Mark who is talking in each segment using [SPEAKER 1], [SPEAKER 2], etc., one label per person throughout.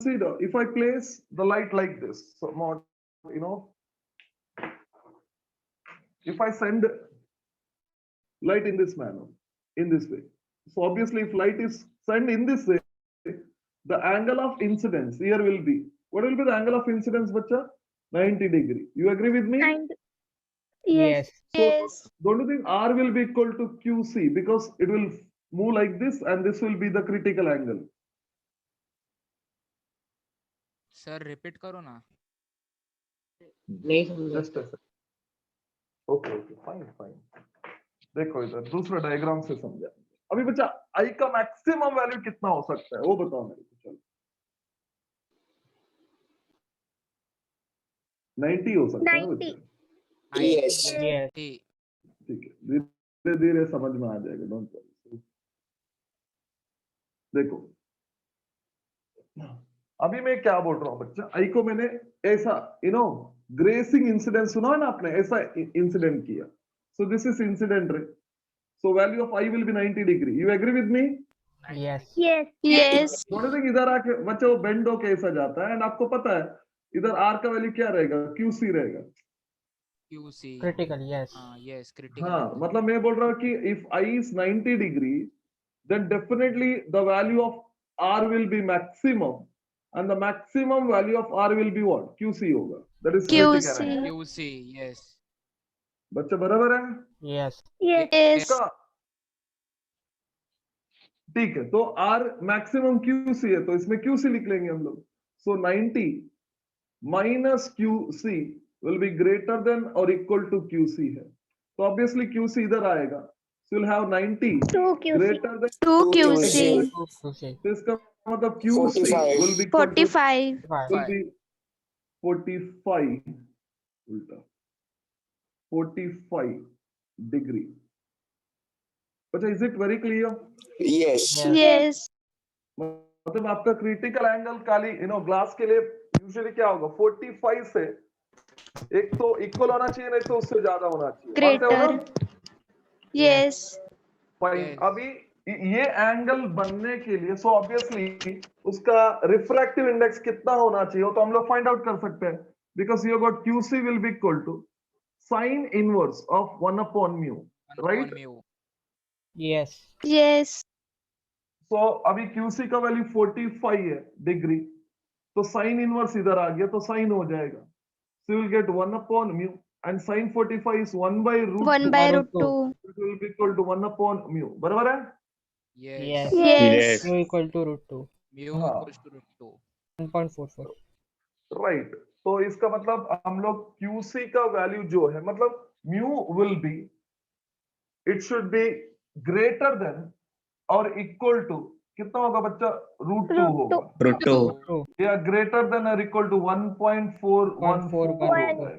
[SPEAKER 1] consider if I place the light like this, so more, if I send light in this manner, in this way. So obviously, if light is sent in this way, the angle of incidence here will be, what will be the angle of incidence, bacha? 90 degree. You agree with me?
[SPEAKER 2] And yes.
[SPEAKER 3] Yes.
[SPEAKER 1] So don't you think R will be equal to QC because it will move like this and this will be the critical angle.
[SPEAKER 4] Sir repeat करो ना.
[SPEAKER 3] नहीं समझा.
[SPEAKER 1] Just a second. Okay, fine. देखो इधर दूसरा diagram से समझा. अभी बच्चा I का मैक्सिमम वैल्यू कितना हो सकता है वो बताओ मेरे को. चलो 90 हो सकता है ना
[SPEAKER 2] 90.
[SPEAKER 1] बच्चा.
[SPEAKER 3] Yes.
[SPEAKER 4] Yes.
[SPEAKER 1] ठीक है, धीरे धीरे समझ में आ जाएगा. Don't worry. देखो अभी मैं क्या बोल रहा हूँ बच्चा, आई को मैंने ऐसा ग्रेसिंग इंसिडेंट सुना है ना आपने, ऐसा इंसिडेंट किया. So this is incident ray. So value of I will be 90 degree. You agree with me?
[SPEAKER 3] Yes.
[SPEAKER 2] Yes.
[SPEAKER 1] थोड़े देर इधर आके बच्चा वो बेंड हो कैसा जाता है, एंड आपको पता है इधर आर का वैल्यू क्या रहेगा, क्यूसी रहेगा.
[SPEAKER 4] QC.
[SPEAKER 3] Critical. Yes.
[SPEAKER 4] Yes, critical.
[SPEAKER 1] हाँ, मतलब मैं बोल रहा हूँ कि if I is 90 degree then definitely the value of R will be maximum, and the maximum value of R will be what? QC होगा. That is
[SPEAKER 2] QC.
[SPEAKER 1] critical angle.
[SPEAKER 4] QC. Yes.
[SPEAKER 1] बच्चे बराबर है?
[SPEAKER 3] Yes.
[SPEAKER 2] Yes.
[SPEAKER 1] का ठीक है, तो R maximum QC है, तो इसमें QC लिख लेंगे हम लोग. So 90 minus QC will be greater than or equal to QC है. तो obviously QC इधर आएगा. So you'll have 90
[SPEAKER 2] 2 QC.
[SPEAKER 1] greater than
[SPEAKER 2] 2 QC.
[SPEAKER 3] QC.
[SPEAKER 1] तो इसका मतलब QC
[SPEAKER 5] 45.
[SPEAKER 1] will be equal to
[SPEAKER 2] 45.
[SPEAKER 1] will be 45 उल्टा 45 degree. अच्छा, is it very clear?
[SPEAKER 5] Yes.
[SPEAKER 2] Yes.
[SPEAKER 1] मतलब आपका क्रिटिकल एंगल काली ग्लास के लिए यूजुअली क्या होगा, 45 से एक तो इक्वल होना चाहिए, नहीं तो उससे ज्यादा होना चाहिए. मानते हो ना?
[SPEAKER 2] Greater. Yes.
[SPEAKER 1] फाइन.
[SPEAKER 4] Yes.
[SPEAKER 1] अभी ये एंगल बनने के लिए सो ऑब्वियसली उसका रिफ्रैक्टिव इंडेक्स कितना होना चाहिए तो हम लोग फाइंड आउट कर सकते हैं, because you got QC will be equal to sine inverse of 1/μ.
[SPEAKER 4] 1
[SPEAKER 1] Right?
[SPEAKER 4] upon mu.
[SPEAKER 3] Yes.
[SPEAKER 2] Yes.
[SPEAKER 1] So अभी QC का वैल्यू 45 है डिग्री, तो साइन इनवर्स इधर आ गया तो साइन हो जाएगा. So you will get 1/μ and sine 45 is 1/√2.
[SPEAKER 2] 1 by
[SPEAKER 3] Root
[SPEAKER 2] root
[SPEAKER 3] two.
[SPEAKER 2] 2.
[SPEAKER 1] It will be equal to 1/μ. बराबर है?
[SPEAKER 4] Yes.
[SPEAKER 3] Yes.
[SPEAKER 2] Yes.
[SPEAKER 3] Mu equal to root 2.
[SPEAKER 4] Mu
[SPEAKER 1] हाँ.
[SPEAKER 4] equals to root 2.
[SPEAKER 3] 1.44.
[SPEAKER 1] राइट. तो इसका मतलब हम लोग QC का वैल्यू जो है, मतलब mu will be, it should be greater than और इक्वल टू कितना होगा बच्चा, √2
[SPEAKER 2] Root
[SPEAKER 1] होगा,
[SPEAKER 5] Root 2.
[SPEAKER 3] 2.
[SPEAKER 1] या ग्रेटर देन और इक्वल टू 1.414 होगा.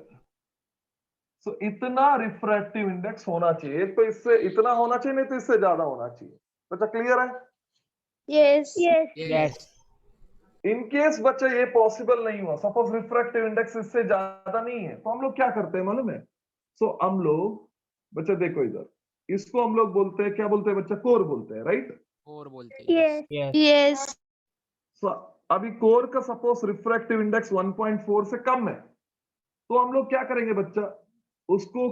[SPEAKER 1] सो इतना रिफ्रैक्टिव इंडेक्स होना चाहिए. एक तो इससे इतना होना चाहिए, नहीं तो इससे ज्यादा होना चाहिए. बच्चा क्लियर है?
[SPEAKER 2] Yes.
[SPEAKER 3] Yes.
[SPEAKER 1] इन केस बच्चा ये पॉसिबल नहीं हुआ, सपोज रिफ्रैक्टिव इंडेक्स इससे ज्यादा नहीं है, तो हम लोग क्या करते हैं मालूम है? सो हम लोग बच्चा देखो इधर, इसको हम लोग बोलते हैं, क्या बोलते हैं बच्चा, कोर बोलते हैं. राइट?
[SPEAKER 4] 4 बोलते हैं.
[SPEAKER 2] Yes.
[SPEAKER 3] Yes.
[SPEAKER 2] Yes.
[SPEAKER 1] सो अभी कोर का सपोज रिफ्रैक्टिव इंडेक्स 1.4 से कम है, तो हम लोग क्या करेंगे बच्चा, उसको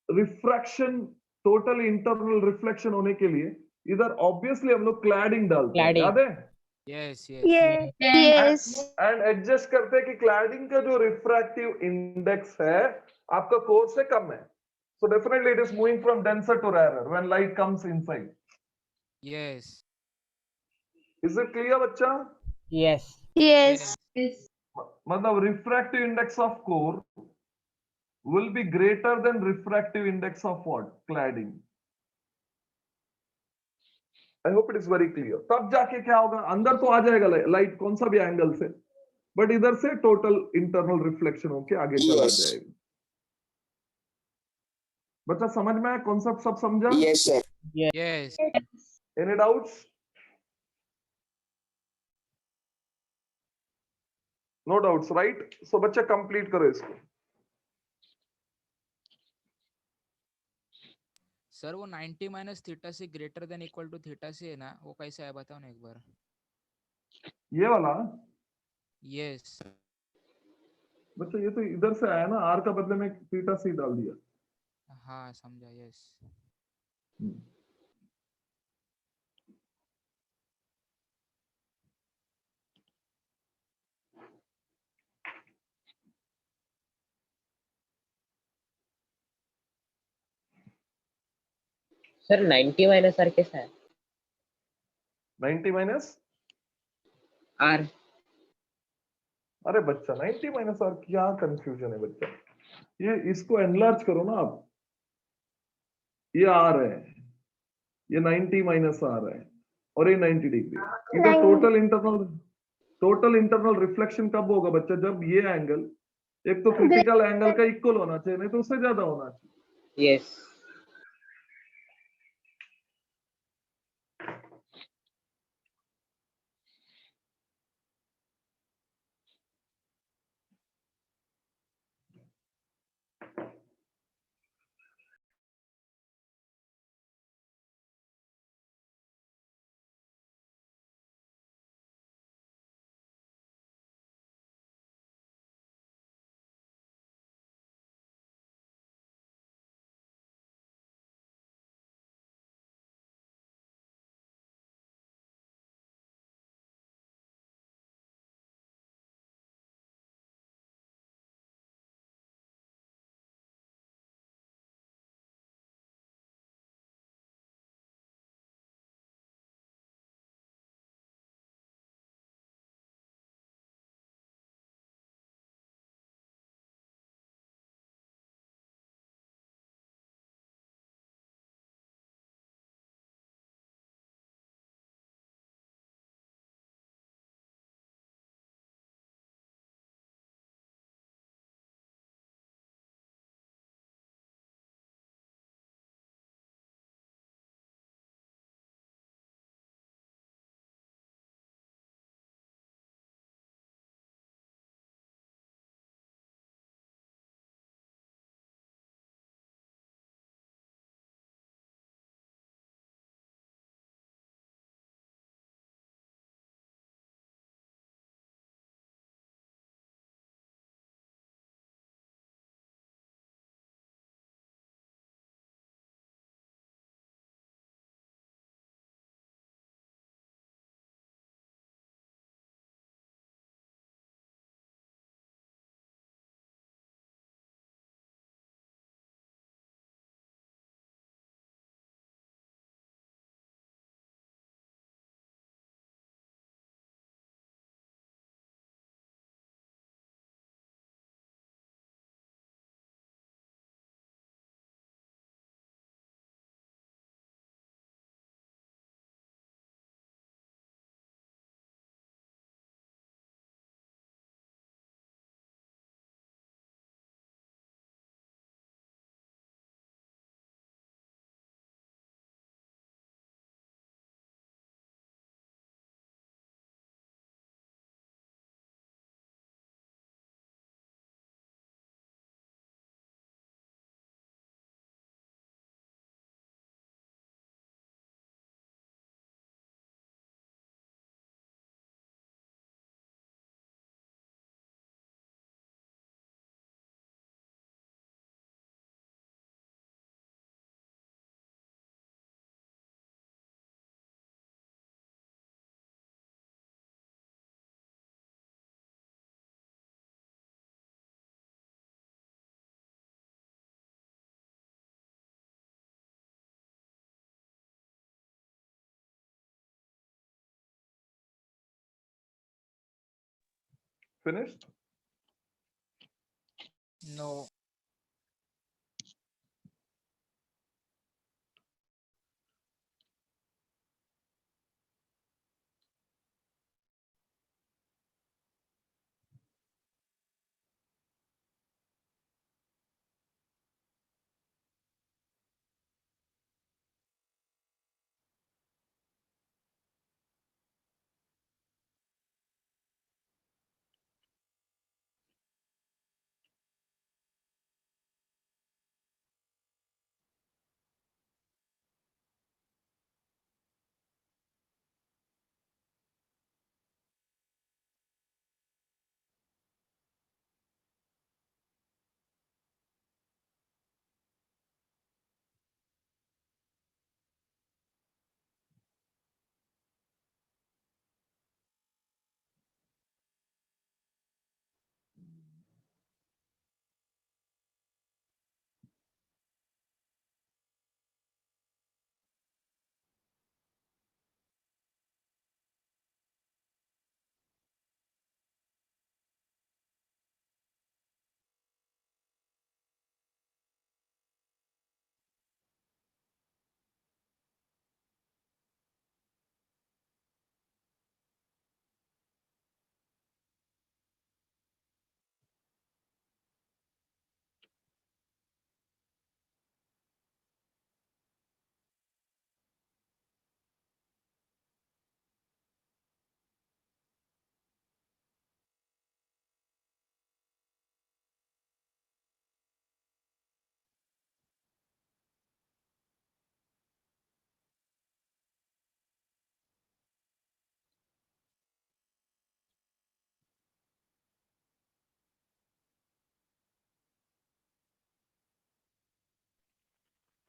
[SPEAKER 1] रिफ्रैक्शन, टोटल इंटरनल रिफ्लेक्शन होने के लिए इधर ऑब्वियसली हम लोग क्लैडिंग डालते हैं.
[SPEAKER 3] Cladding.
[SPEAKER 1] याद है?
[SPEAKER 4] Yes.
[SPEAKER 2] Yes. Yes.
[SPEAKER 1] And adjust करते हैं कि क्लैडिंग का जो रिफ्रैक्टिव इंडेक्स है आपका कोर से कम है. So definitely it is moving from denser to rare when light comes inside.
[SPEAKER 4] Yes.
[SPEAKER 1] Is it clear बच्चा?
[SPEAKER 3] Yes.
[SPEAKER 2] Yes.
[SPEAKER 1] मतलब refractive index of core will be greater than refractive index of what? Cladding. I hope it is very clear. तब जाके क्या होगा, अंदर तो आ जाएगा light कौन सा भी एंगल से, बट इधर से टोटल इंटरनल रिफ्लेक्शन होके आगे चला
[SPEAKER 5] Yes.
[SPEAKER 1] जाएगा. बच्चा समझ में आया कॉन्सेप्ट, सब समझा?
[SPEAKER 5] Yes, sir.
[SPEAKER 4] Yes.
[SPEAKER 1] Any doubts? No doubts, right? So बच्चा कंप्लीट करो इसको.
[SPEAKER 4] सर वो 90 माइनस थीटा से greater than equal to theta से है ना, वो कैसा है बताओ ना एक बार.
[SPEAKER 1] ये वाला
[SPEAKER 4] Yes.
[SPEAKER 1] बच्चा ये तो इधर से आया ना, आर का बदले में थीटा सी डाल दिया।
[SPEAKER 4] हाँ समझा। Yes.
[SPEAKER 1] Hmm.
[SPEAKER 5] Sir 90 minus R कैसा है?
[SPEAKER 1] 90 माइनस,
[SPEAKER 5] आर।
[SPEAKER 1] अरे बच्चा 90 माइनस आर, क्या कंफ्यूजन है बच्चा? ये इसको एनलार्ज करो ना आप, ये आर है, ये 90 माइनस आर है, और ये 90 डिग्री। इधर टोटल इंटरनल रिफ्लेक्शन कब होगा बच्चा? जब ये एंगल, एक तो क्रिटिकल एंगल का इक्वल होना चाहिए, नहीं तो उससे ज्यादा होना चाहिए।
[SPEAKER 5] Yes.
[SPEAKER 1] Finished?
[SPEAKER 4] No.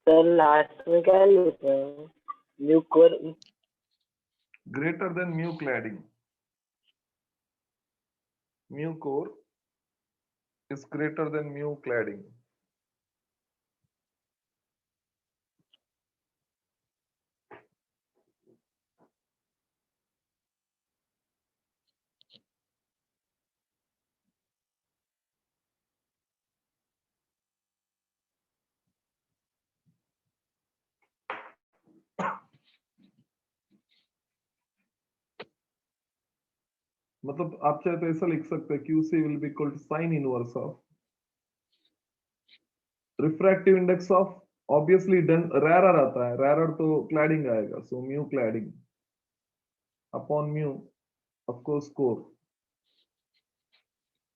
[SPEAKER 5] Sir last में क्या लिखा है? New core
[SPEAKER 1] greater than mu cladding. Mu core is greater than mu cladding. मतलब आप चाहे तो ऐसा लिख सकते हैं QC will be equal to sin inverse of refractive index of obviously rarer आता है, rarer तो cladding आएगा, so mu cladding upon mu of course core.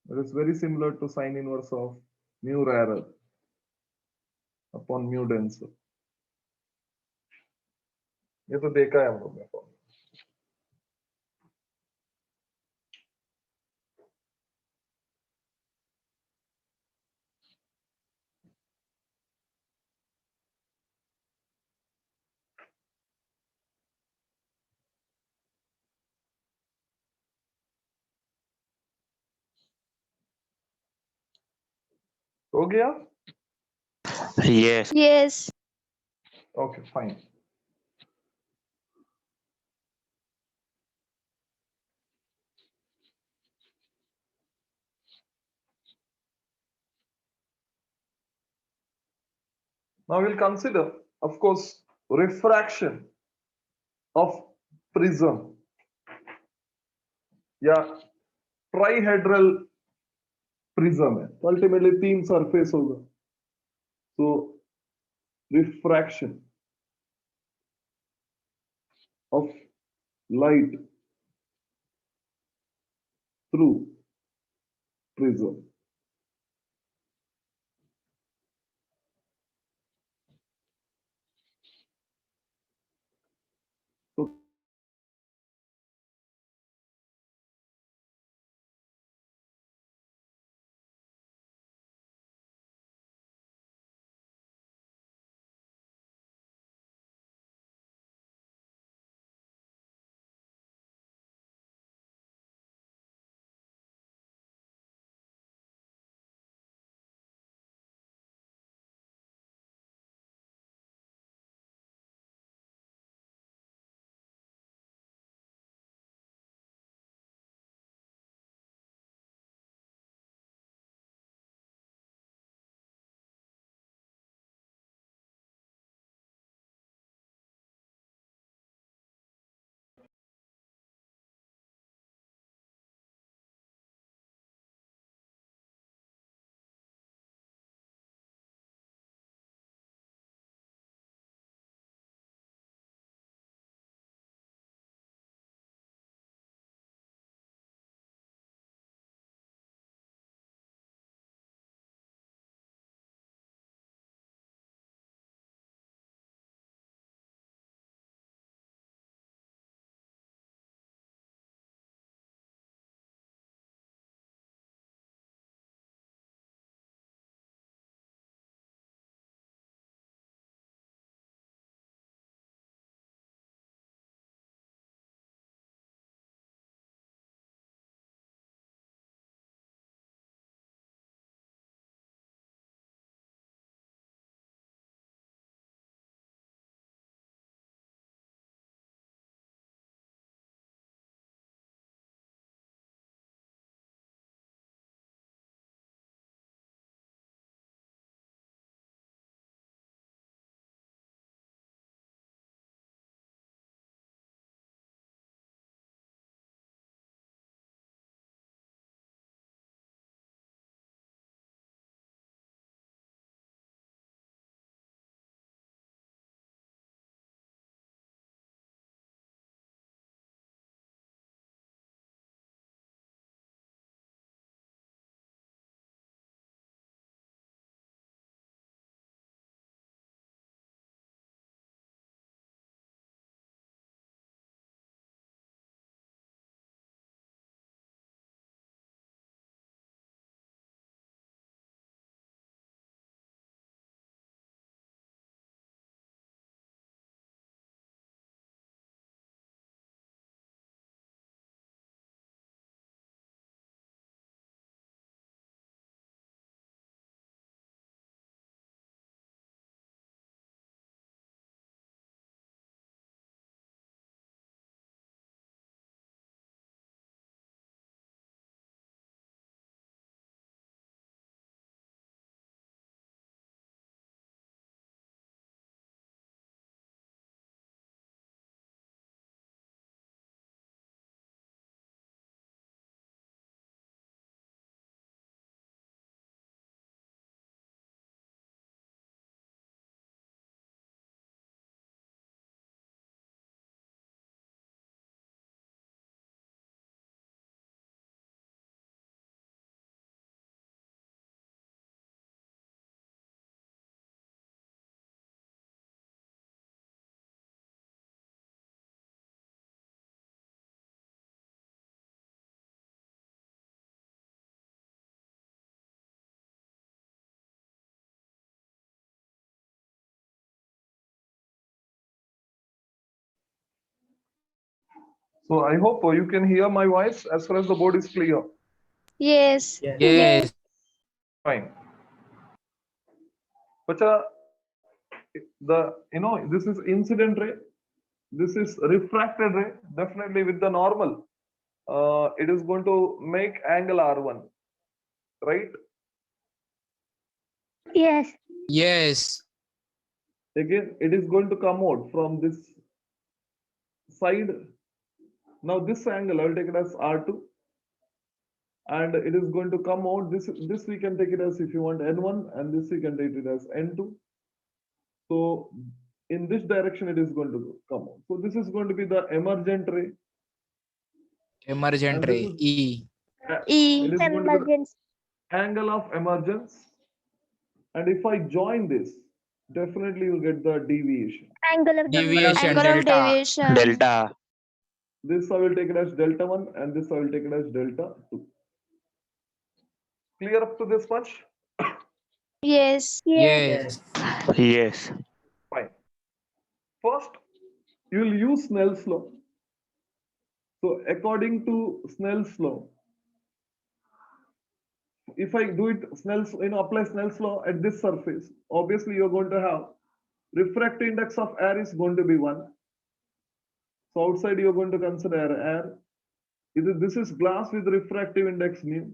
[SPEAKER 1] It is very similar to sin inverse of mu rarer upon mu denser. ये तो देखा है हम लोग ने. हो गया?
[SPEAKER 6] Yes.
[SPEAKER 2] Yes.
[SPEAKER 1] Okay, fine. Now we'll consider, of course, refraction of prism. Yeah, trihedral prism है, तो अल्टीमेटली 3 सरफेस होगा. So refraction of light through prism. So So I hope you can hear my voice as far as the board is clear.
[SPEAKER 2] Yes.
[SPEAKER 4] Yes.
[SPEAKER 1] Fine. But this is incident ray. This is refracted ray. Definitely with the normal, it is going to make angle R1, right?
[SPEAKER 2] Yes.
[SPEAKER 4] Yes.
[SPEAKER 1] Again, it is going to come out from this side. Now this angle, I will take it as R2. And it is going to come out. This we can take it as, if you want, N1, and this we can take it as N2. So in this direction, it is going to come out. So this is going to be the emergent ray.
[SPEAKER 4] Emergent
[SPEAKER 1] And
[SPEAKER 4] ray.
[SPEAKER 1] this is-
[SPEAKER 4] E.
[SPEAKER 2] E.
[SPEAKER 1] It is going to be the angle of emergence. And if I join this, definitely you'll get the deviation.
[SPEAKER 2] Angle of
[SPEAKER 4] Deviation.
[SPEAKER 2] Angle of
[SPEAKER 4] Delta.
[SPEAKER 2] deviation.
[SPEAKER 6] Delta.
[SPEAKER 1] This I will take it as delta 1, and this I will take it as delta 2. Clear up to this much?
[SPEAKER 2] Yes.
[SPEAKER 4] Yes.
[SPEAKER 6] Yes.
[SPEAKER 1] Fine. First, you will use Snell's law. So according to Snell's law, if I do it apply Snell's law at this surface, obviously you're going to have refractive index of air is going to be 1. So outside you're going to consider air. This is glass with refractive index mu.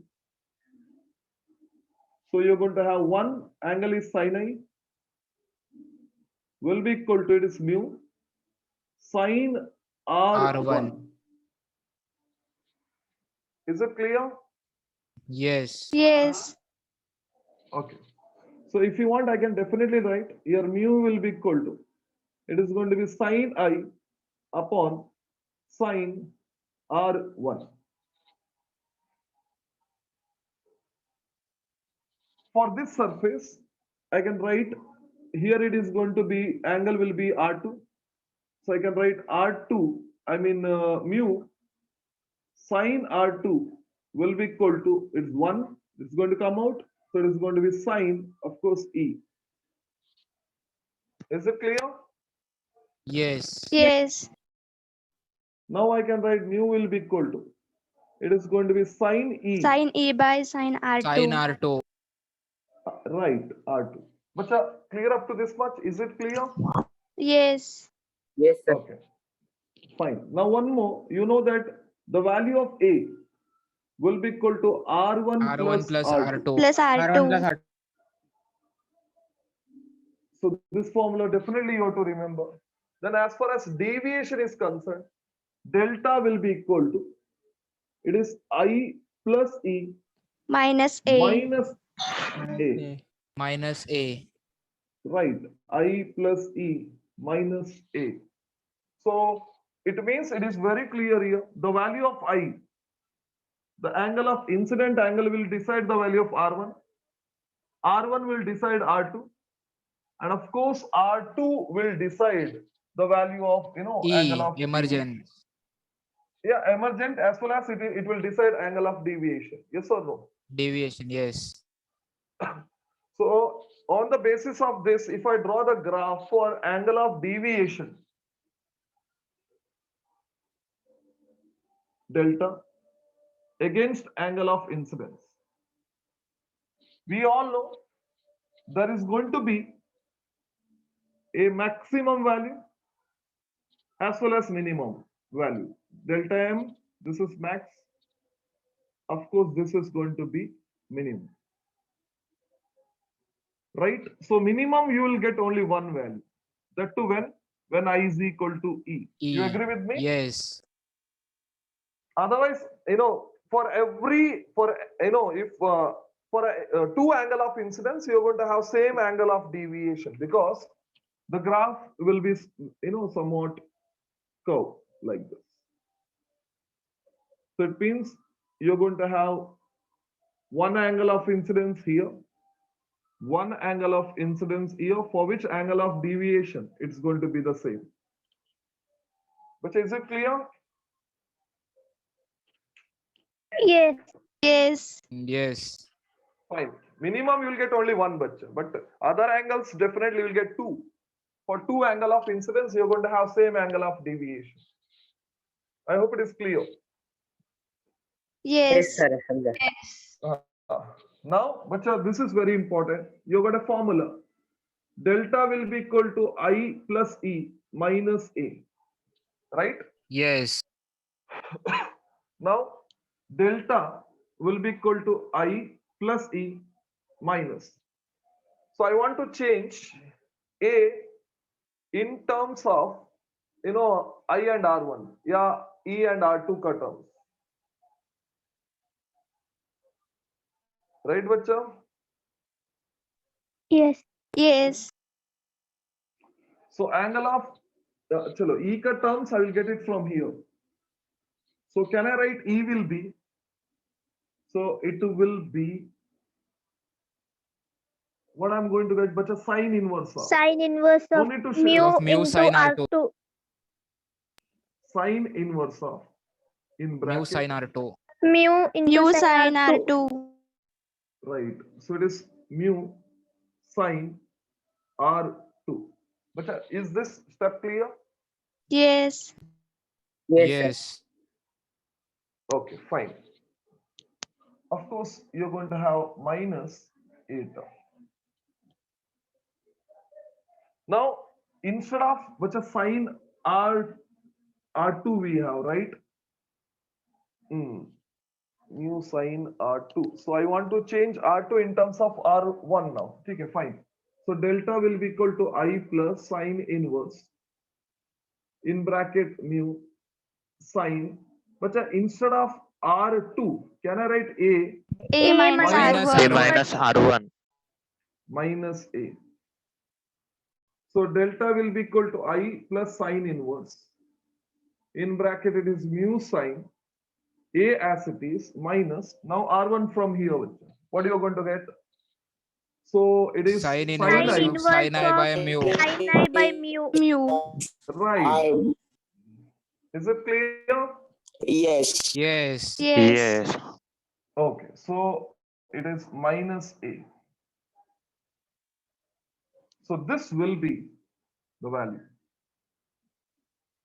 [SPEAKER 1] So you're going to have 1 angle is sin I will be equal to, it is mu sin R1. Is it clear?
[SPEAKER 4] Yes.
[SPEAKER 2] Yes.
[SPEAKER 1] Okay. So if you want, I can definitely write here mu will be equal to, it is going to be sin I upon sin R1. For this surface, I can write here, it is going to be, angle will be R2. So I can write R2, mu sin R2 will be equal to, it's 1, it's going to come out. So it is going to be sine, of course, E. Is it clear?
[SPEAKER 4] Yes.
[SPEAKER 2] Yes.
[SPEAKER 1] Now I can write mu will be equal to, it is going to be sine E.
[SPEAKER 2] Sin E by sin R2.
[SPEAKER 4] Sin R2.
[SPEAKER 1] Right, R2. But clear up to this much? Is it clear?
[SPEAKER 2] Yes.
[SPEAKER 5] Yes, sir.
[SPEAKER 1] Okay. Fine. Now one more. You know that the value of A will be equal to R1
[SPEAKER 4] R1 plus
[SPEAKER 1] R2.
[SPEAKER 4] R2.
[SPEAKER 2] Plus
[SPEAKER 3] R1 plus
[SPEAKER 2] R2.
[SPEAKER 3] R2.
[SPEAKER 1] So this formula definitely you have to remember. Then as far as deviation is concerned, delta will be equal to, it is I plus E
[SPEAKER 2] Minus A.
[SPEAKER 1] minus A.
[SPEAKER 4] Minus A.
[SPEAKER 1] Right. I plus E minus A. So it means it is very clear here. The value of I, the angle of incident angle will decide the value of R1. R1 will decide R2. And of course, R2 will decide the value of,
[SPEAKER 4] E.
[SPEAKER 1] angle of
[SPEAKER 4] Emergent.
[SPEAKER 1] Yeah, emergent, as well as it will decide angle of deviation. Yes or no?
[SPEAKER 4] Deviation. Yes.
[SPEAKER 1] So on the basis of this, if I draw the graph for angle of deviation, delta against angle of incidence, we all know there is going to be a maximum value as well as minimum value. Delta M, this is max. Of course, this is going to be minimum. Right? So minimum you will get only one value. That too when I is equal to E.
[SPEAKER 4] E.
[SPEAKER 1] You agree with me?
[SPEAKER 4] Yes.
[SPEAKER 1] Otherwise, for every, if for a, 2 angle of incidence, you're going to have same angle of deviation, because the graph will be, somewhat curved like this. So it means you're going to have 1 angle of incidence here, 1 angle of incidence here, for which angle of deviation it's going to be the same. But is it clear?
[SPEAKER 2] Yes. Yes.
[SPEAKER 4] Yes.
[SPEAKER 1] Fine. Minimum you will get only 1 bacha, but other angles definitely you will get 2. For 2 angle of incidence, you're going to have same angle of deviation. I hope it is clear.
[SPEAKER 5] Yes,
[SPEAKER 2] Yes.
[SPEAKER 5] sir. समझा.
[SPEAKER 1] Now, bacha, this is very important. You got a formula. Delta will be equal to I plus E minus A. Right?
[SPEAKER 4] Yes.
[SPEAKER 1] Now, delta will be equal to I plus E minus. So I want to change A in terms of, I and R1. Yeah, E and R2 ka terms. Right, bacha?
[SPEAKER 2] Yes. Yes.
[SPEAKER 1] So angle of, chalo, E ka terms, I will get it from here. So can I write E will be, so it will be, what I'm going to get, but a sine inverse of.
[SPEAKER 2] Sine inverse
[SPEAKER 1] No
[SPEAKER 2] of
[SPEAKER 1] need to
[SPEAKER 2] mu
[SPEAKER 4] Of mu
[SPEAKER 2] into
[SPEAKER 4] sin R2.
[SPEAKER 2] R2.
[SPEAKER 1] Sine inverse of, in
[SPEAKER 4] Mu
[SPEAKER 1] bracket,
[SPEAKER 4] sin R2.
[SPEAKER 2] Mu into sine R2.
[SPEAKER 1] right. So it is mu sine R2. But is this step clear?
[SPEAKER 2] Yes.
[SPEAKER 5] Yes, sir.
[SPEAKER 4] Yes.
[SPEAKER 1] Okay, fine. Of course, you're going to have minus 8. Now, instead of which a sine R2 we have, right? Mu sine R2. So I want to change R2 in terms of R1 now. Okay, fine. So delta will be equal to I plus sine inverse in bracket mu sine. But instead of R2, can I write
[SPEAKER 2] A minus
[SPEAKER 4] Minus
[SPEAKER 2] R1.
[SPEAKER 6] A
[SPEAKER 4] R1.
[SPEAKER 6] minus R1.
[SPEAKER 1] minus A? So delta will be equal to I plus sine inverse. In bracket it is mu sine A as it is minus, now R1 from here. What are you going to get? So it is
[SPEAKER 4] Sin
[SPEAKER 1] sin
[SPEAKER 4] inverse
[SPEAKER 1] I,
[SPEAKER 4] of sin I by mu.
[SPEAKER 2] Sine I by mu.
[SPEAKER 1] right? Is it clear?
[SPEAKER 7] Yes.
[SPEAKER 4] Yes.
[SPEAKER 2] Yes.
[SPEAKER 6] Yes.
[SPEAKER 1] Okay, so it is minus A. So this will be the value.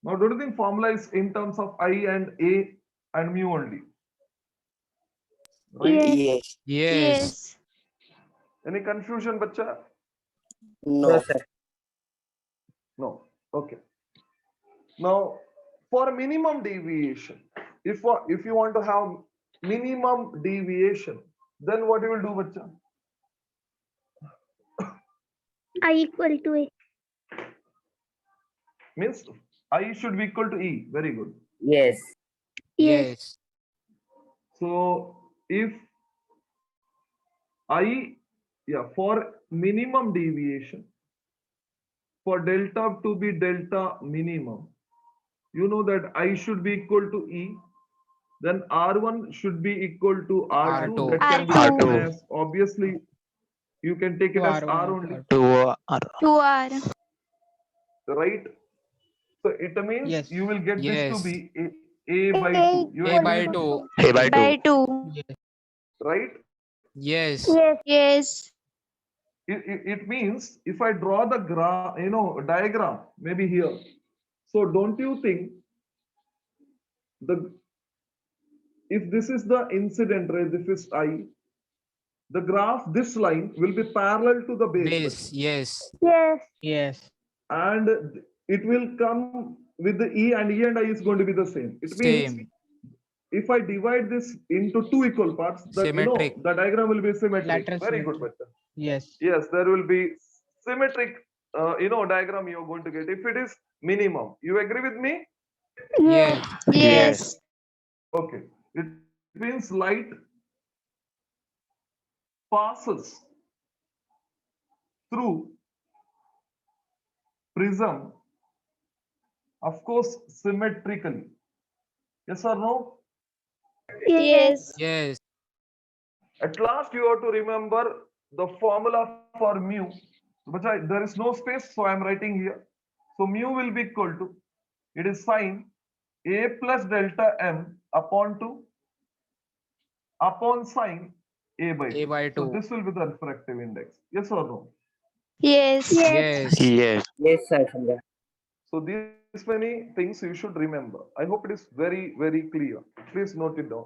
[SPEAKER 1] Now, do you think formula is in terms of I and A and mu only? Right?
[SPEAKER 2] Yes.
[SPEAKER 7] Yes.
[SPEAKER 4] Yes.
[SPEAKER 2] Yes.
[SPEAKER 1] Any confusion, bacha?
[SPEAKER 5] No,
[SPEAKER 7] No.
[SPEAKER 5] sir.
[SPEAKER 1] No. Okay. Now, for minimum deviation, if you want to have minimum deviation, then what you will do, bacha?
[SPEAKER 2] I equal to A.
[SPEAKER 1] Means I should be equal to E. Very good.
[SPEAKER 5] Yes.
[SPEAKER 2] Yes.
[SPEAKER 4] Yes.
[SPEAKER 1] So if for minimum deviation, for delta to be delta minimum, you know that I should be equal to E, then R1 should be equal to R2.
[SPEAKER 4] R2.
[SPEAKER 1] That can be
[SPEAKER 2] R2.
[SPEAKER 1] written
[SPEAKER 6] R2.
[SPEAKER 1] as, obviously, you can take it as
[SPEAKER 3] R1
[SPEAKER 1] R
[SPEAKER 3] into
[SPEAKER 1] only,
[SPEAKER 3] R2.
[SPEAKER 6] 2 R.
[SPEAKER 2] 2R.
[SPEAKER 1] right? So it means
[SPEAKER 3] Yes.
[SPEAKER 1] you will get this to
[SPEAKER 4] Yes.
[SPEAKER 1] be A by 2. You
[SPEAKER 4] A
[SPEAKER 1] agree
[SPEAKER 4] by
[SPEAKER 1] with me?
[SPEAKER 4] 2.
[SPEAKER 6] A by 2.
[SPEAKER 2] By 2.
[SPEAKER 3] Yes.
[SPEAKER 1] Right?
[SPEAKER 4] Yes.
[SPEAKER 2] Yes. Yes.
[SPEAKER 1] It means if I draw the diagram, maybe here. So don't you think if this is the incident ray, this is I, the graph, this line will be parallel to the base,
[SPEAKER 4] Base. Yes.
[SPEAKER 2] Yes.
[SPEAKER 3] Yes.
[SPEAKER 1] and it will come with the E and I is going to be the same. It means
[SPEAKER 4] Same.
[SPEAKER 1] if I divide this into two equal parts,
[SPEAKER 4] Symmetric.
[SPEAKER 1] the diagram will be symmetric.
[SPEAKER 3] Lateral
[SPEAKER 1] Very good,
[SPEAKER 3] symmetry.
[SPEAKER 1] Bachcha.
[SPEAKER 3] Yes.
[SPEAKER 1] Yes, there will be symmetric, diagram you're going to get if it is minimum. You agree with me?
[SPEAKER 4] Yes.
[SPEAKER 2] Yes.
[SPEAKER 1] Okay. It means light passes through prism, of course, symmetrically. Yes or no?
[SPEAKER 2] Yes.
[SPEAKER 4] Yes.
[SPEAKER 1] At last, you have to remember the formula for mu. But there is no space, so I am writing here. So mu will be equal to, it is sine A plus delta m upon 2 upon sine A by 2.
[SPEAKER 4] A by
[SPEAKER 1] So
[SPEAKER 4] 2.
[SPEAKER 1] this will be the refractive index. Yes or no?
[SPEAKER 2] Yes.
[SPEAKER 4] Yes.
[SPEAKER 6] Yes.
[SPEAKER 5] Yes, sir. समझा.
[SPEAKER 1] So these many things you should remember. I hope it is very, very clear. Please note it down.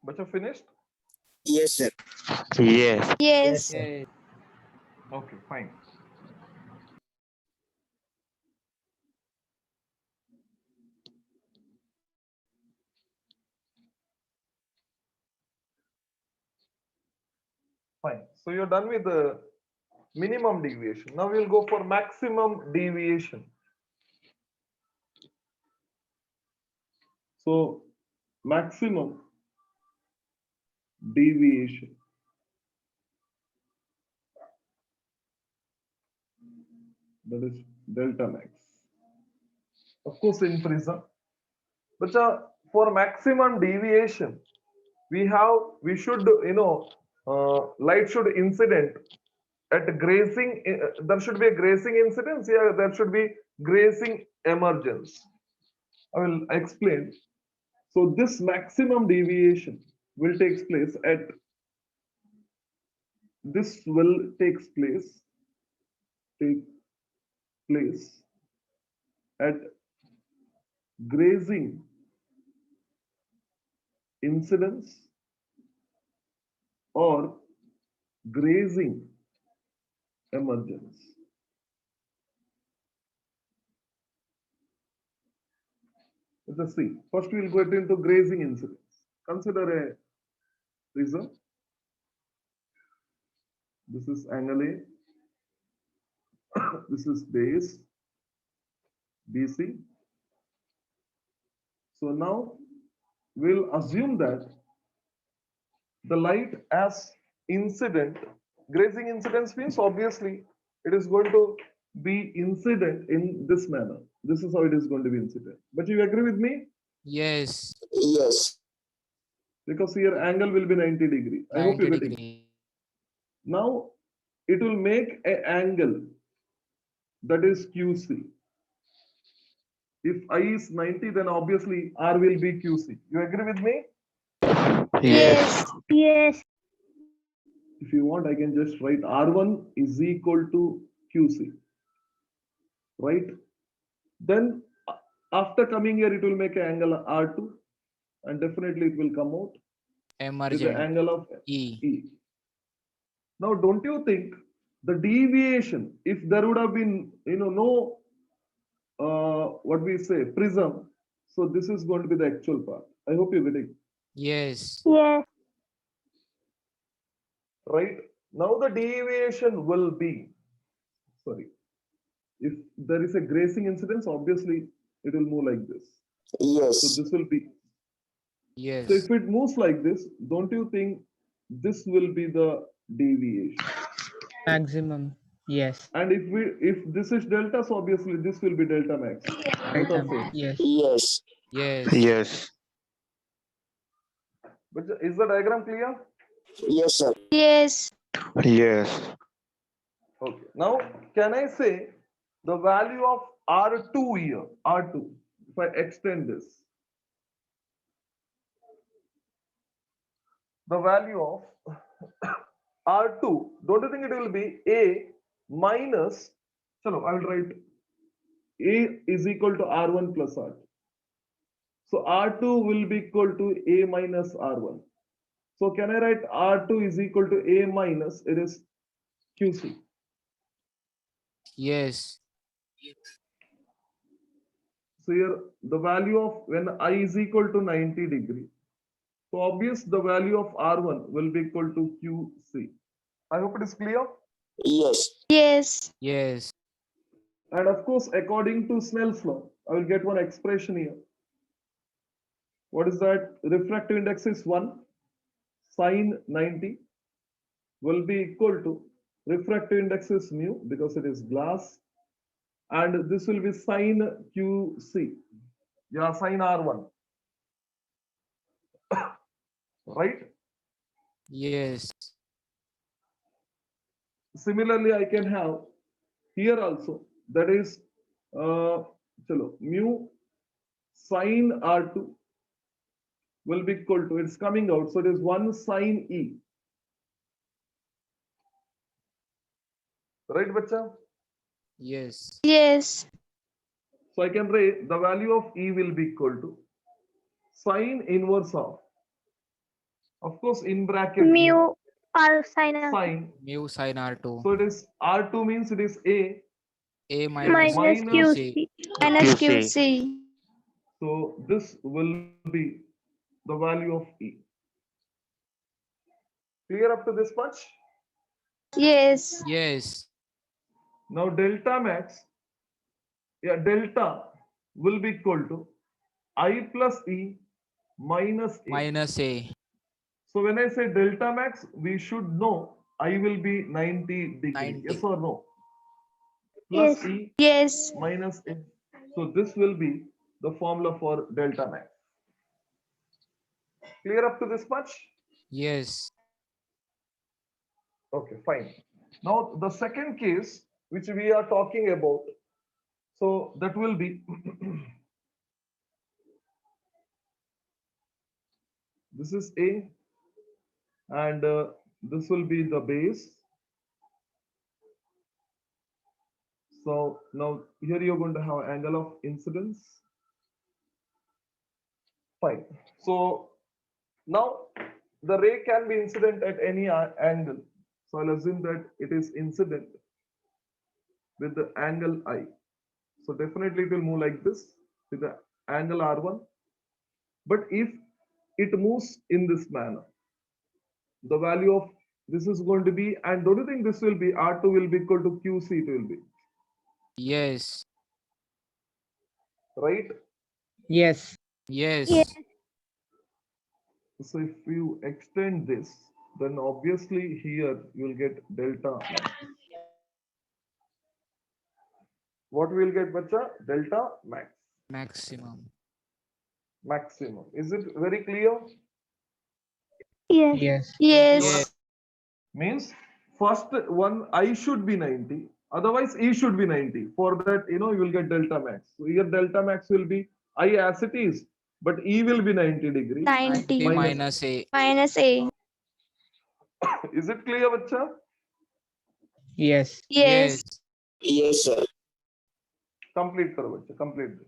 [SPEAKER 1] Bacha finished?
[SPEAKER 6] Yes, sir. Yes.
[SPEAKER 3] Yes,
[SPEAKER 2] Yes.
[SPEAKER 3] sir.
[SPEAKER 4] Yes.
[SPEAKER 1] Okay, fine. Fine. So you're done with the minimum deviation. Now we'll go for maximum deviation. So maximum deviation. That is delta max. Of course, in prism. But for maximum deviation, we should, light should incident at grazing. There should be a grazing incidence. Yeah, there should be grazing emergence. I will explain. So this maximum deviation will take place at take place at grazing incidence or grazing emergence. Let us see. First, we will go into grazing incidence. Consider a prism. This is angle A. This is base BC. So now we'll assume that the light as incident, grazing incidence means obviously it is going to be incident in this manner. This is how it is going to be incident. But you agree with me?
[SPEAKER 4] Yes.
[SPEAKER 6] Yes.
[SPEAKER 1] Because here angle will be 90 degree. I hope
[SPEAKER 4] 90
[SPEAKER 1] you're getting it.
[SPEAKER 4] degree.
[SPEAKER 1] Now it will make an angle that is QC. If I is 90, then obviously R will be QC. You agree with me?
[SPEAKER 2] Yes. Yes.
[SPEAKER 1] If you want, I can just write R1 is equal to QC. Right? Then after coming here, it will make an angle R2 and definitely it will come out with the
[SPEAKER 4] Emergent.
[SPEAKER 1] angle of
[SPEAKER 4] E.
[SPEAKER 1] E. Now, don't you think the deviation, if there would have been, no, what we say, prism, so this is going to be the actual part. I hope you're getting
[SPEAKER 4] Yes.
[SPEAKER 2] Yes.
[SPEAKER 1] right. Now the deviation will be, sorry, if there is a grazing incidence, obviously it will move like this. So
[SPEAKER 6] Yes.
[SPEAKER 1] this will be,
[SPEAKER 4] Yes.
[SPEAKER 1] so if it moves like this, don't you think this will be the deviation?
[SPEAKER 3] Maximum. Yes.
[SPEAKER 1] And if this is delta, so obviously this will be delta max. Both are
[SPEAKER 3] Delta.
[SPEAKER 1] same.
[SPEAKER 3] Yes.
[SPEAKER 6] Yes.
[SPEAKER 4] Yes.
[SPEAKER 6] Yes.
[SPEAKER 1] But is the diagram clear?
[SPEAKER 6] Yes, sir.
[SPEAKER 2] Yes.
[SPEAKER 6] Yes.
[SPEAKER 1] Okay. Now, can I say the value of R2 here, R2, if I extend this, the value of R2, don't you think it will be A minus, chalo, I'll write A is equal to R1 plus R2. So R2 will be equal to A minus R1. So can I write R2 is equal to A minus, it is QC.
[SPEAKER 4] Yes.
[SPEAKER 1] So here the value of when I is equal to 90 degree. So obvious the value of R1 will be equal to QC. I hope it is clear.
[SPEAKER 6] Yes.
[SPEAKER 2] Yes.
[SPEAKER 4] Yes.
[SPEAKER 1] And of course, according to Snell's law, I will get one expression here. What is that? Refractive index is 1. Sine 90 will be equal to refractive index is mu because it is glass. And this will be sine QC. Yeah, sine R1. Right?
[SPEAKER 4] Yes.
[SPEAKER 1] Similarly, I can have here also, that is mu sine R2 will be equal to, it's coming out, so it is 1 sine E. Right, bacha?
[SPEAKER 4] Yes.
[SPEAKER 2] Yes.
[SPEAKER 1] So I can write the value of E will be equal to sine inverse of Of course, in bracket
[SPEAKER 2] Mu R sin R.
[SPEAKER 1] sign.
[SPEAKER 4] Mu sin R2.
[SPEAKER 1] So it is R2 means it is A.
[SPEAKER 4] A minus
[SPEAKER 2] Minus
[SPEAKER 1] minus
[SPEAKER 4] QC.
[SPEAKER 2] QC. Minus
[SPEAKER 6] QC.
[SPEAKER 2] QC.
[SPEAKER 1] So this will be the value of E. Clear up to this much?
[SPEAKER 2] Yes.
[SPEAKER 4] Yes.
[SPEAKER 1] Now delta max, delta will be equal to I plus E minus A.
[SPEAKER 4] Minus A.
[SPEAKER 1] So when I say delta max, we should know I will be 90 degree.
[SPEAKER 4] 90.
[SPEAKER 1] Yes or no? Plus
[SPEAKER 2] Yes.
[SPEAKER 1] E
[SPEAKER 2] Yes.
[SPEAKER 1] minus A. So this will be the formula for delta max. Clear up to this much?
[SPEAKER 4] Yes.
[SPEAKER 1] Okay, fine. Now the second case which we are talking about, so that will be this is A and this will be the base. So now here you're going to have angle of incidence. Fine. So now the ray can be incident at any angle. So I'll assume that it is incident with the angle I. So definitely it will move like this with the angle R1. But if it moves in this manner, the value of this is going to be, and don't you think this will be R2 will be equal to QC, it will be,
[SPEAKER 4] Yes.
[SPEAKER 1] right?
[SPEAKER 3] Yes.
[SPEAKER 4] Yes.
[SPEAKER 2] Yes.
[SPEAKER 1] So if you extend this, then obviously here you will get delta max. What we will get, bacha? Delta max,
[SPEAKER 4] Maximum.
[SPEAKER 1] maximum. Is it very clear?
[SPEAKER 2] Yes.
[SPEAKER 3] Yes.
[SPEAKER 2] Yes.
[SPEAKER 4] Yes.
[SPEAKER 1] Means first one I should be 90, otherwise E should be 90. For that, you will get delta max. So here delta max will be I as it is, but E will be 90 degree.
[SPEAKER 2] 90.
[SPEAKER 4] 90
[SPEAKER 1] minus-
[SPEAKER 4] minus A.
[SPEAKER 2] Minus A.
[SPEAKER 1] Is it clear, bacha?
[SPEAKER 3] Yes.
[SPEAKER 2] Yes.
[SPEAKER 6] Yes, sir.
[SPEAKER 1] Complete karo, bacha. Complete this.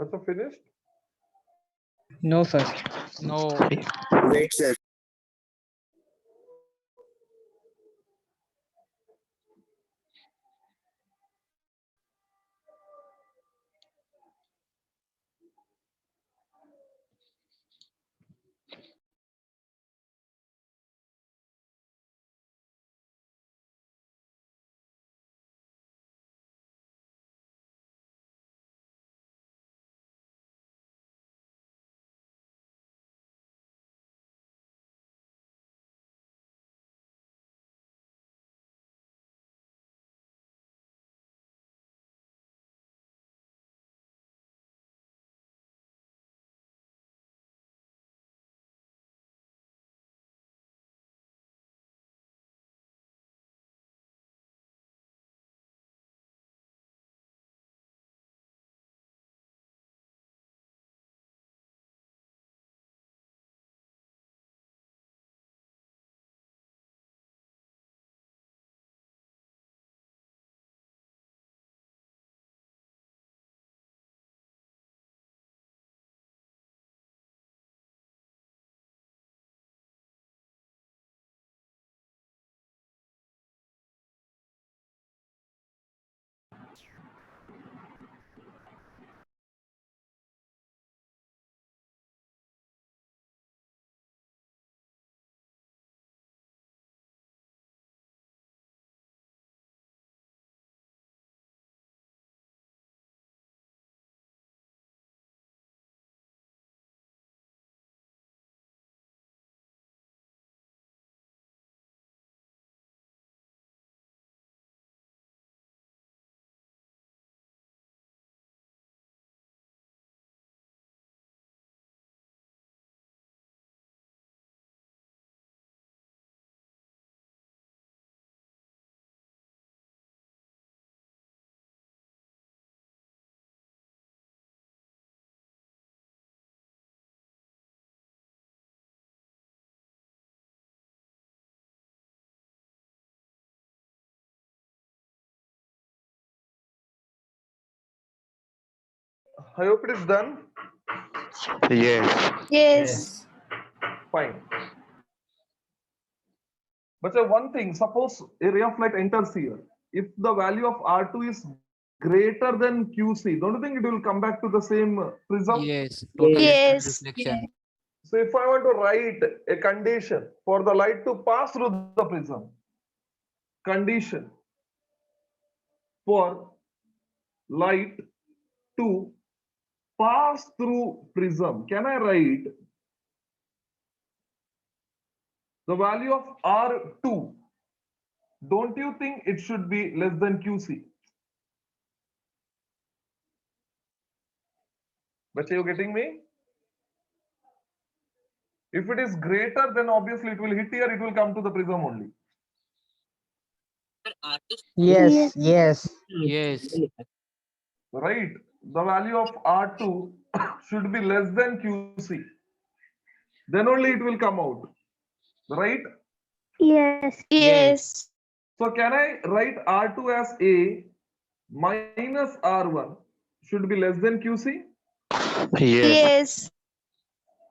[SPEAKER 1] अच्छा finished?
[SPEAKER 3] No, sir.
[SPEAKER 4] No.
[SPEAKER 6] Wait, sir.
[SPEAKER 1] I hope it is done.
[SPEAKER 6] Yes.
[SPEAKER 2] Yes.
[SPEAKER 1] Fine. But one thing, suppose a ray of light enters here. If the value of R2 is greater than QC, don't you think it will come back to the same prism?
[SPEAKER 4] Yes. Total
[SPEAKER 2] Yes.
[SPEAKER 4] instant reflection.
[SPEAKER 1] So if I want to write a condition for the light to pass through the prism, condition for light to pass through prism, can I write the value of R2? Don't you think it should be less than QC? But are you getting me? If it is greater, then obviously it will hit here, it will come to the prism only.
[SPEAKER 3] Yes. Yes.
[SPEAKER 4] Yes.
[SPEAKER 1] Right? The value of R2 should be less than QC. Then only it will come out. Right?
[SPEAKER 2] Yes.
[SPEAKER 4] Yes.
[SPEAKER 1] So can I write R2 as A minus R1 should be less than QC?
[SPEAKER 6] Yes.
[SPEAKER 2] Yes.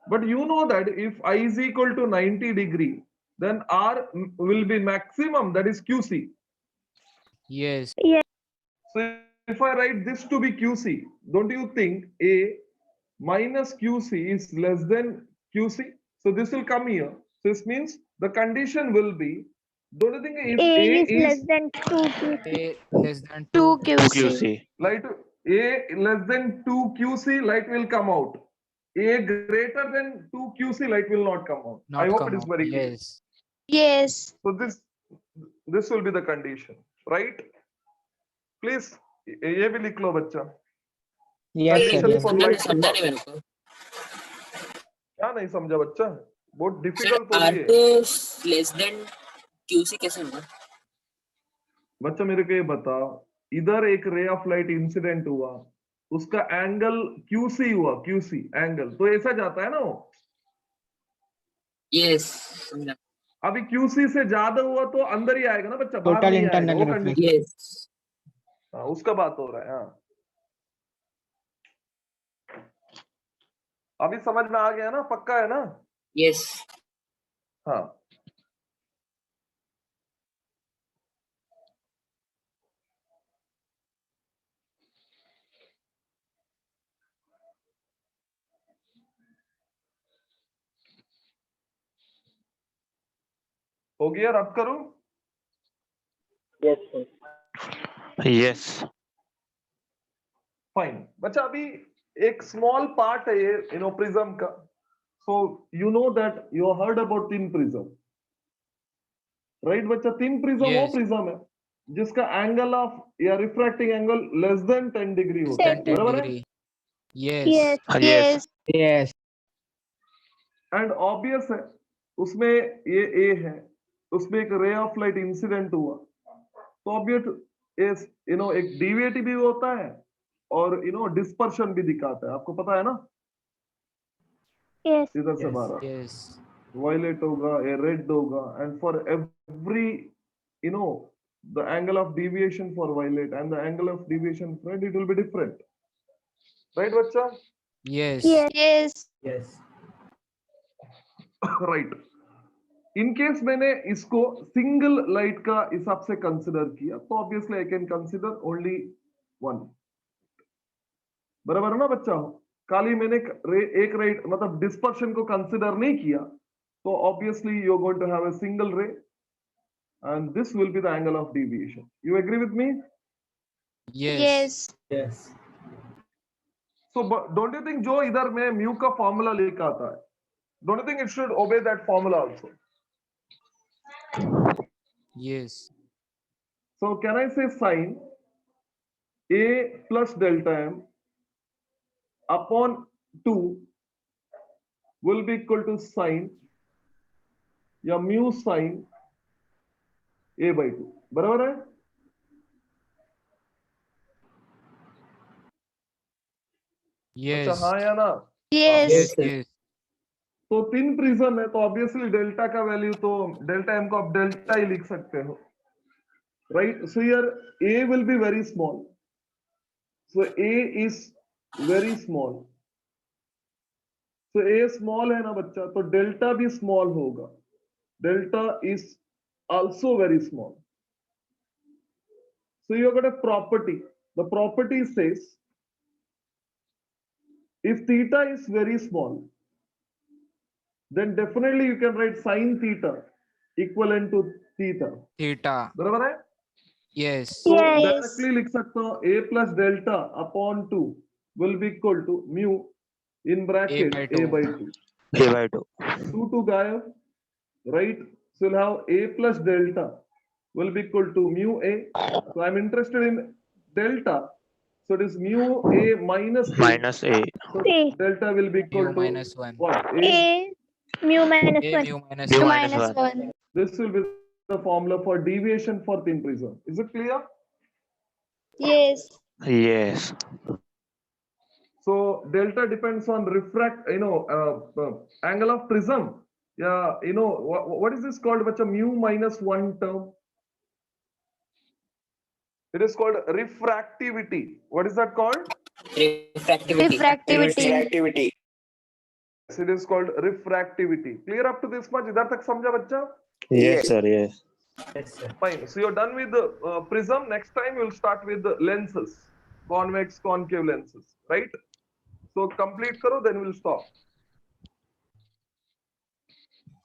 [SPEAKER 1] But you know that if I is equal to 90 degree, then R will be maximum, that is QC.
[SPEAKER 4] Yes.
[SPEAKER 1] So if I write this to be QC, don't you think A minus QC is less than QC? So this will come here. So this means the condition will be, don't you think if
[SPEAKER 2] A
[SPEAKER 1] A
[SPEAKER 2] is less
[SPEAKER 1] is
[SPEAKER 2] than 2
[SPEAKER 4] A less than
[SPEAKER 2] 2
[SPEAKER 4] 2.
[SPEAKER 2] QC.
[SPEAKER 6] QC.
[SPEAKER 1] light, A less than 2 QC, light will come out. A greater than 2 QC, light will not come out. I
[SPEAKER 4] Not
[SPEAKER 1] hope
[SPEAKER 4] come
[SPEAKER 1] it is
[SPEAKER 4] out.
[SPEAKER 1] very clear.
[SPEAKER 4] Yes.
[SPEAKER 2] Yes.
[SPEAKER 1] So this will be the condition, right? Please, ये भी लिख लो बच्चा.
[SPEAKER 3] Yes, sir.
[SPEAKER 1] Condition
[SPEAKER 3] Yes.
[SPEAKER 1] for light to pass. क्या नहीं समझा बच्चा? बहुत difficult तो नहीं है.
[SPEAKER 7] लेस देन क्यूसी कैसे होगा?
[SPEAKER 1] बच्चा मेरे को ये बता, इधर एक रे ऑफ लाइट इंसिडेंट हुआ, उसका एंगल QC हुआ, QC एंगल, तो ऐसा जाता है ना वो.
[SPEAKER 7] यस समझा.
[SPEAKER 1] अभी QC से ज्यादा हुआ तो अंदर ही आएगा ना बच्चा, बाहर
[SPEAKER 3] Total
[SPEAKER 1] नहीं आएगा.
[SPEAKER 3] internal
[SPEAKER 1] वो
[SPEAKER 3] reflection.
[SPEAKER 1] condition.
[SPEAKER 7] यस
[SPEAKER 1] हाँ, उसका बात हो रहा है. हाँ. अभी समझ में आ गया ना, पक्का है ना?
[SPEAKER 7] Yes.
[SPEAKER 1] हाँ, हो गया? अब करूं?
[SPEAKER 5] Yes, sir.
[SPEAKER 6] Yes.
[SPEAKER 1] फाइन बच्चा, अभी एक स्मॉल पार्ट है ये प्रिज्म का. So you know that you heard about thin prism, right बच्चा? थिन प्रिज्म वो
[SPEAKER 4] Yes.
[SPEAKER 1] प्रिज्म है जिसका एंगल ऑफ या refracting angle less than 10 degree होता है,
[SPEAKER 4] 10
[SPEAKER 1] बराबर है?
[SPEAKER 4] degree. Yes.
[SPEAKER 2] Yes.
[SPEAKER 6] Yes.
[SPEAKER 2] Yes.
[SPEAKER 3] Yes.
[SPEAKER 1] And obvious है उसमें ये ए है, उसमें एक रे ऑफ लाइट इंसिडेंट हुआ, तो ऑब्वियस एक डीविएटिव भी होता है और डिस्पर्शन भी दिखाता है, आपको पता है ना?
[SPEAKER 2] Yes.
[SPEAKER 1] इधर से
[SPEAKER 3] Yes.
[SPEAKER 1] बाहर
[SPEAKER 4] Yes.
[SPEAKER 1] वायलेट होगा, ये रेड होगा, and for every the angle of deviation for violet and the angle of deviation for red, it will be different, right बच्चा?
[SPEAKER 4] Yes.
[SPEAKER 2] Yes. Yes.
[SPEAKER 3] Yes.
[SPEAKER 1] Right. In case मैंने इसको single light का हिसाब से consider किया तो obviously I can consider only one, बराबर है ना बच्चा? खाली मैंने एक राइट मतलब डिस्पर्शन को कंसिडर नहीं किया तो obviously you are going to have a single ray and this will be the angle of deviation. You agree with me?
[SPEAKER 4] Yes.
[SPEAKER 2] Yes.
[SPEAKER 3] Yes.
[SPEAKER 1] So don't you think जो इधर में mu का formula लिखा था, don't you think it should obey that formula also?
[SPEAKER 4] Yes.
[SPEAKER 1] So can I say sin a plus delta m upon 2 will be equal to sin या mu sin a by 2, बराबर है?
[SPEAKER 4] Yes.
[SPEAKER 1] अच्छा हाँ या ना?
[SPEAKER 2] Yes.
[SPEAKER 4] Yes. Yes.
[SPEAKER 1] तो तीन prism है तो ऑब्वियसली डेल्टा का वैल्यू तो डेल्टा एम को आप डेल्टा ही लिख सकते हो, right? So here a will be very small, so a is very small, so a small है ना बच्चा, तो डेल्टा भी स्मॉल होगा, delta is also very small. So you got a property, the property says if theta is very small then definitely you can write sin theta equivalent to theta,
[SPEAKER 4] Theta.
[SPEAKER 1] बराबर है?
[SPEAKER 4] Yes.
[SPEAKER 1] तो
[SPEAKER 2] Yes.
[SPEAKER 1] Directly लिख सकता हूं a plus delta upon 2 will be equal to mu in bracket
[SPEAKER 4] by
[SPEAKER 1] a
[SPEAKER 4] 2.
[SPEAKER 1] by 2.
[SPEAKER 6] A by 2.
[SPEAKER 1] 2 गायब, right? So you'll have a plus delta will be equal to mu a. So I'm interested in delta. So it is mu a minus a.
[SPEAKER 6] Minus A.
[SPEAKER 1] So
[SPEAKER 2] A.
[SPEAKER 1] delta will be equal
[SPEAKER 4] Mu
[SPEAKER 1] to
[SPEAKER 4] minus 1.
[SPEAKER 1] what? A.
[SPEAKER 2] A mu minus
[SPEAKER 4] A
[SPEAKER 2] 1.
[SPEAKER 4] mu minus
[SPEAKER 6] Mu
[SPEAKER 4] 1.
[SPEAKER 6] minus
[SPEAKER 2] Minus
[SPEAKER 6] 1.
[SPEAKER 2] 1.
[SPEAKER 1] This will be the formula for deviation for thin prism. Is it clear?
[SPEAKER 2] Yes.
[SPEAKER 6] Yes.
[SPEAKER 1] So delta depends on angle of prism. Yeah, what is this called? Bacha, mu minus 1 term. It is called refractivity. What is that called?
[SPEAKER 7] Refractivity.
[SPEAKER 2] Refractivity.
[SPEAKER 6] Activity.
[SPEAKER 1] Yes, it is called refractivity. Clear up to this much? इधर तक समझा बच्चा?
[SPEAKER 6] Yes, sir. Yes.
[SPEAKER 3] Yes, sir.
[SPEAKER 1] Fine. So you're done with the prism. Next time you'll start with the lenses, convex, concave lenses, right? So complete करो, then we'll stop.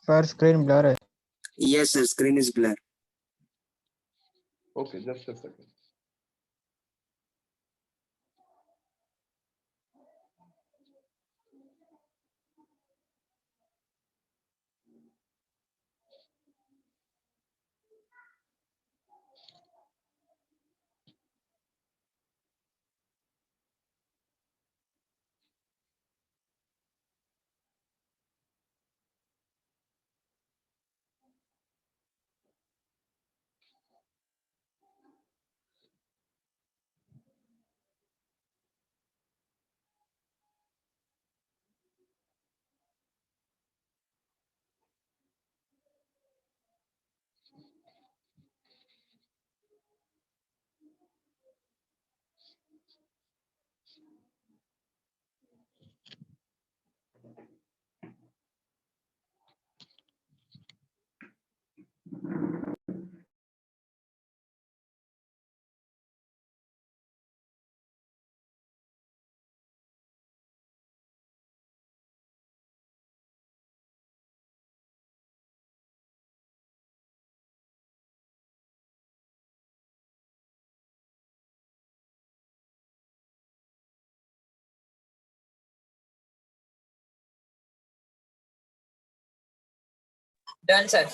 [SPEAKER 3] Sir, screen blur है.
[SPEAKER 7] Yes, sir. Screen is blur.
[SPEAKER 1] Okay, just a second.
[SPEAKER 7] Done, sir.